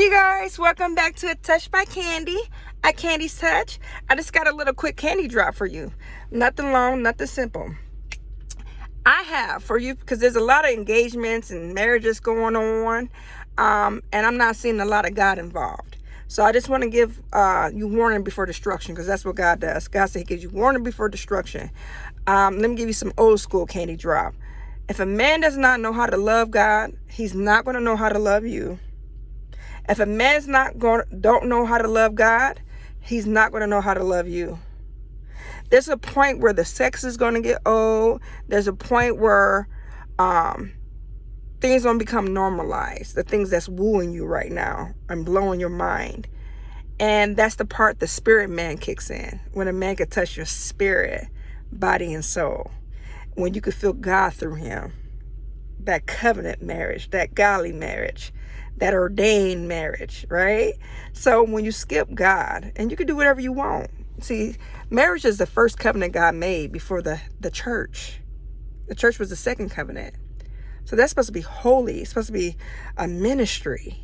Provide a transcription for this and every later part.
Hey guys, welcome back to A Touch by Candy at Candy's Touch. I just got a little quick candy drop for you. Nothing long, nothing simple. I have for you because there's a lot of engagements and marriages going on, and I'm not seeing a lot of God involved. So I just want to give you warning before destruction, because that's what God does. God said He gives you warning before destruction. Let me give you some old school candy drop. If a man does not know how to love God, he's not going to know how to love you. If a man's don't know how to love God, he's not going to know how to love you. There's a point where the sex is going to get old. There's a point where things don't become normalized. The things that's wooing you right now and blowing your mind. And that's the part the spirit man kicks in. When a man can touch your spirit, body, and soul. When you can feel God through him. That covenant marriage, that godly marriage, that ordained marriage, right? So when you skip God, and you can do whatever you want. See, marriage is the first covenant God made before the church. The church was the second covenant. So that's supposed to be holy. It's supposed to be a ministry.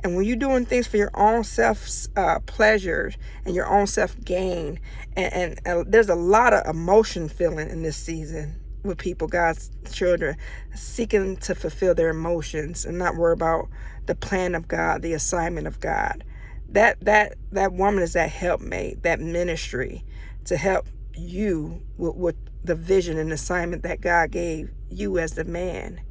And when you're doing things for your own self pleasures and your own self gain, and there's a lot of emotion feeling in this season with people, God's children, seeking to fulfill their emotions and not worry about the plan of God, the assignment of God. That woman is that helpmate, that ministry to help you with the vision and assignment that God gave you as the man.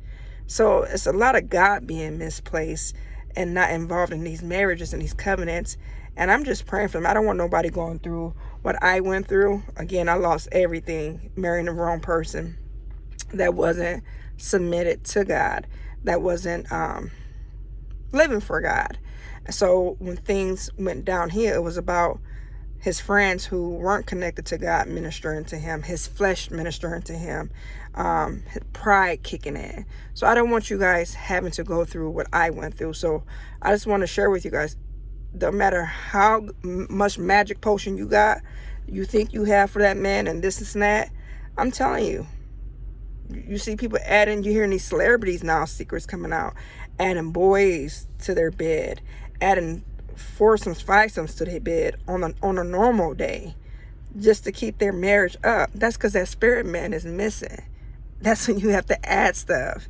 So it's a lot of God being misplaced and not involved in these marriages and these covenants. And I'm just praying for them. I don't want nobody going through what I went through. Again, I lost everything, marrying the wrong person that wasn't submitted to God, that wasn't living for God. So when things went downhill, it was about his friends who weren't connected to God ministering to him, his flesh ministering to him, his pride kicking in. So I don't want you guys having to go through what I went through. So I just want to share with you guys, no matter how much magic potion you think you have for that man and this and that, I'm telling you, you see people adding, you're hearing these celebrities now, secrets coming out, adding boys to their bed, adding foursomes, fivesomes to their bed on a normal day, just to keep their marriage up. That's because that spirit man is missing. That's when you have to add stuff.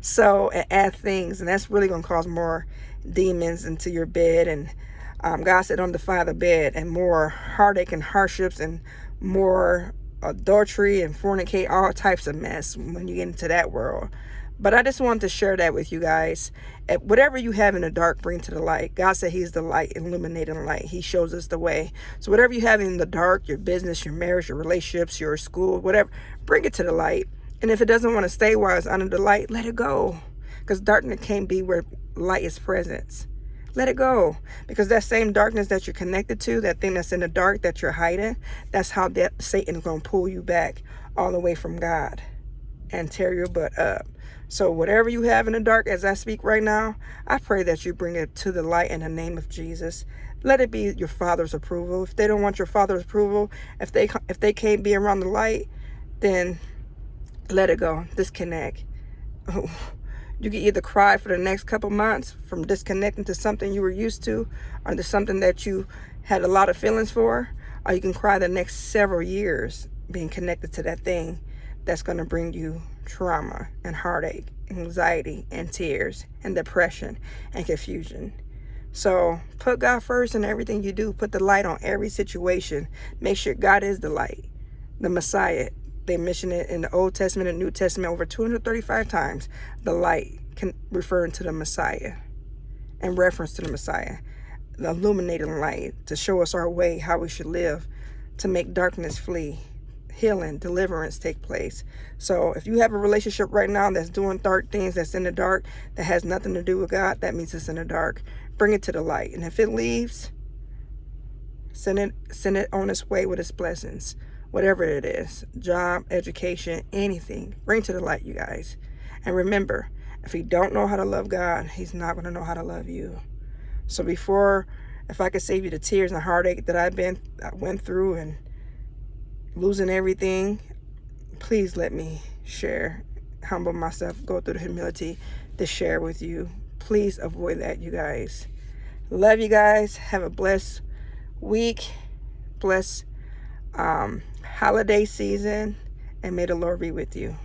So, and add things, and that's really going to cause more demons into your bed. And God said, don't defile the bed, and more heartache and hardships and more adultery and fornicate, all types of mess when you get into that world. But I just wanted to share that with you guys. Whatever you have in the dark, bring to the light. God said He's the light, illuminating light. He shows us the way. So whatever you have in the dark, your business, your marriage, your relationships, your school, whatever, bring it to the light. And if it doesn't want to stay while it's under the light, let it go. Because darkness can't be where light is presence. Let it go. Because that same darkness that you're connected to, that thing that's in the dark that you're hiding, that's how Satan is going to pull you back all the way from God and tear your butt up. So whatever you have in the dark as I speak right now, I pray that you bring it to the light in the name of Jesus. Let it be your Father's approval. If they don't want your Father's approval, if they can't be around the light, then let it go. Disconnect. You can either cry for the next couple months from disconnecting to something you were used to, or to something that you had a lot of feelings for, or you can cry the next several years being connected to that thing that's going to bring you trauma and heartache, anxiety and tears and depression and confusion. So put God first in everything you do. Put the light on every situation. Make sure God is the light, the Messiah. They mention it in the Old Testament and New Testament over 235 times. The light referring to the Messiah and reference to the Messiah. The illuminating light to show us our way, how we should live, to make darkness flee, healing, deliverance take place. So if you have a relationship right now that's doing dark things, that's in the dark, that has nothing to do with God, that means it's in the dark. Bring it to the light. And if it leaves, send it on its way with its blessings. Whatever it is, job, education, anything, bring to the light, you guys. And remember, if you don't know how to love God, He's not going to know how to love you. So if I could save you the tears and heartache that I went through and losing everything, please let me share, humble myself, go through the humility to share with you. Please avoid that, you guys. Love you guys. Have a blessed week, blessed holiday season, and may the Lord be with you.